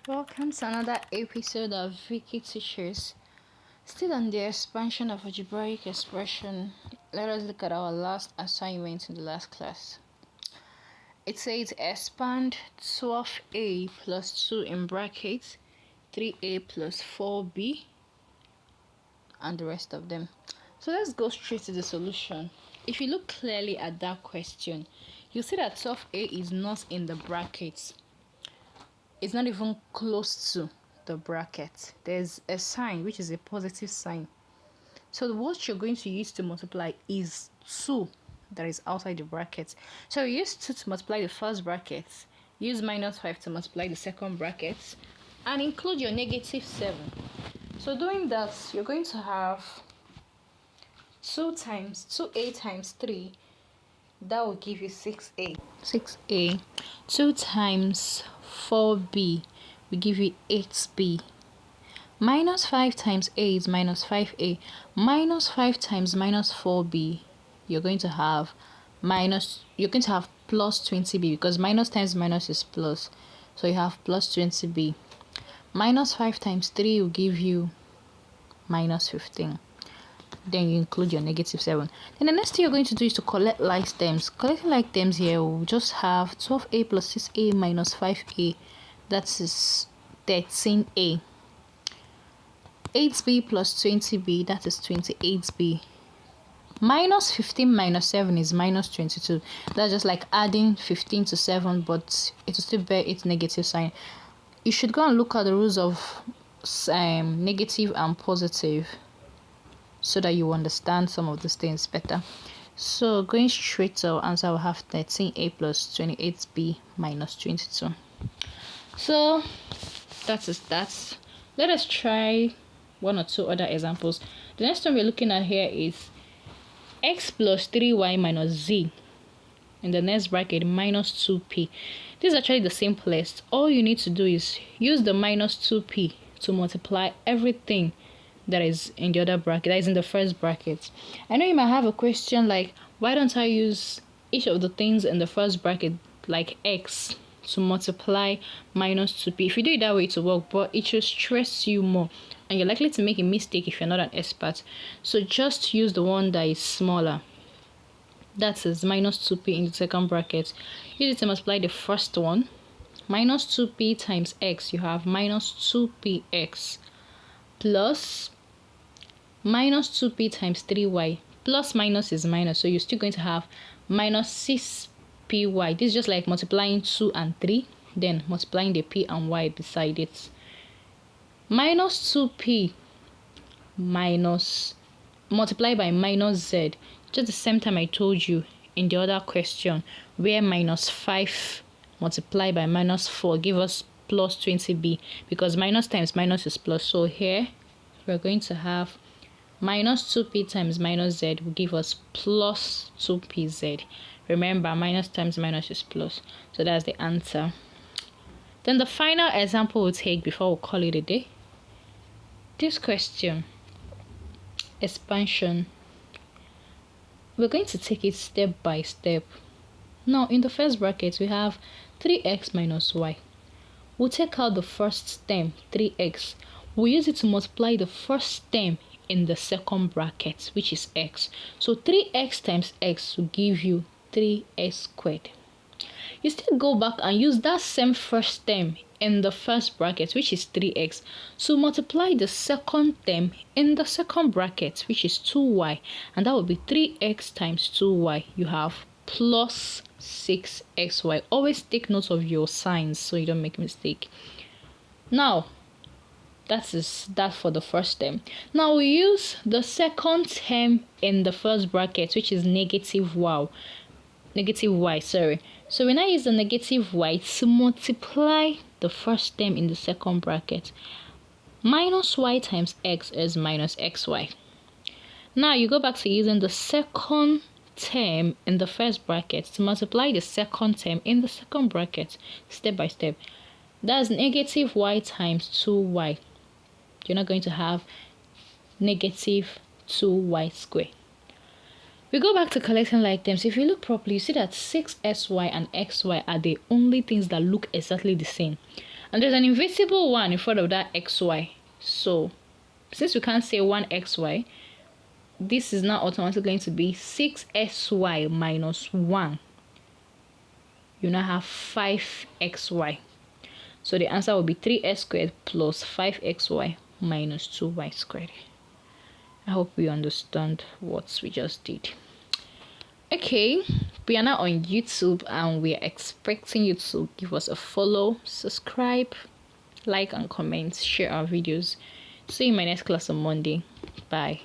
Welcome to another episode of Vicky Teachers. Still on the expansion of algebraic expression, let us look at our last assignment in the last class. It says expand 12a plus 2 in brackets, 3a plus 4b, and the rest of them. So let's go straight to the solution. If you look clearly at that question, you'll see that 12a is not in the brackets. It's not even close to the bracket. There's a sign which is a positive sign. So what you're going to use to multiply is 2 that is outside the bracket. So use 2 to multiply the first bracket, use minus 5 to multiply the second bracket, and include your negative 7. So doing that, you're going to have 2a times 3. That will give you 6a. 6a. 2 times 4b will give you 8b. Minus 5 times a is minus 5a. Minus 5 times minus 4b, you're going to have plus 20b, because minus times minus is plus. So you have plus 20b. Minus 5 times 3 will give you minus 15. Then you include your negative 7. Then the next thing you're going to do is to collect like terms. Collecting like terms here, we'll just have 12a plus 6a minus 5a. That is 13a. 8b plus 20b, that is 28b. Minus 15 minus 7 is minus 22. That's just like adding 15 to 7, but it will still bear its negative sign. You should go and look at the rules of negative and positive, so that you understand some of these things better. So going straight to our answer, we'll have 13a plus 28b minus 22. So that is that. Let us try one or two other examples. The next one we're looking at here is x plus 3y minus z. In the next bracket, minus 2p. This is actually the simplest. All you need to do is use the minus 2p to multiply everything that is in the other bracket, that is in the first bracket. I know you might have a question like, why don't I use each of the things in the first bracket, like x, to multiply minus 2p? If you do it that way, it will work, but it will stress you more, and you're likely to make a mistake if you're not an expert. So just use the one that is smaller. That is minus 2p in the second bracket. Use it to multiply the first one. Minus 2p times x, you have minus 2px plus minus 2p times 3y. Plus minus is minus, so you're still going to have minus 6py. This is just like multiplying 2 and 3, then multiplying the p and y beside it. Minus 2p minus multiplied by minus z, just the same time I told you in the other question, where minus 5 multiplied by minus 4 give us plus 20b, because minus times minus is plus. So here we're going to have minus 2p times minus z will give us plus 2pz. Remember, minus times minus is plus. So that's the answer. Then the final example we'll take before we call it a day. This question, expansion, we're going to take it step by step. Now, in the first bracket, we have 3x minus y. We'll take out the first term, 3x. We'll use it to multiply the first term in the second bracket, which is x. So 3x times x will give you 3x squared. You still go back and use that same first term in the first bracket, which is 3x. So multiply the second term in the second bracket, which is 2y, and that will be 3x times 2y. You have plus 6xy. Always take note of your signs so you don't make a mistake. Now, that is that for the first term. Now we use the second term in the first bracket, which is negative y. So when I use the negative y to multiply the first term in the second bracket, minus y times x is minus xy. Now you go back to using the second term in the first bracket to multiply the second term in the second bracket, step by step. That's negative y times 2y. You're not going to have negative 2y squared. We go back to collecting like terms. If you look properly, you see that 6sy and xy are the only things that look exactly the same. And there's an invisible 1 in front of that xy. So since we can't say 1xy, this is now automatically going to be 6sy minus 1. You now have 5xy. So the answer will be 3s squared plus 5xy minus 2y squared. I hope we understand what we just did. Okay, we are now on YouTube and we are expecting you to give us a follow, subscribe, like and comment, share our videos. See you in my next class on Monday. Bye.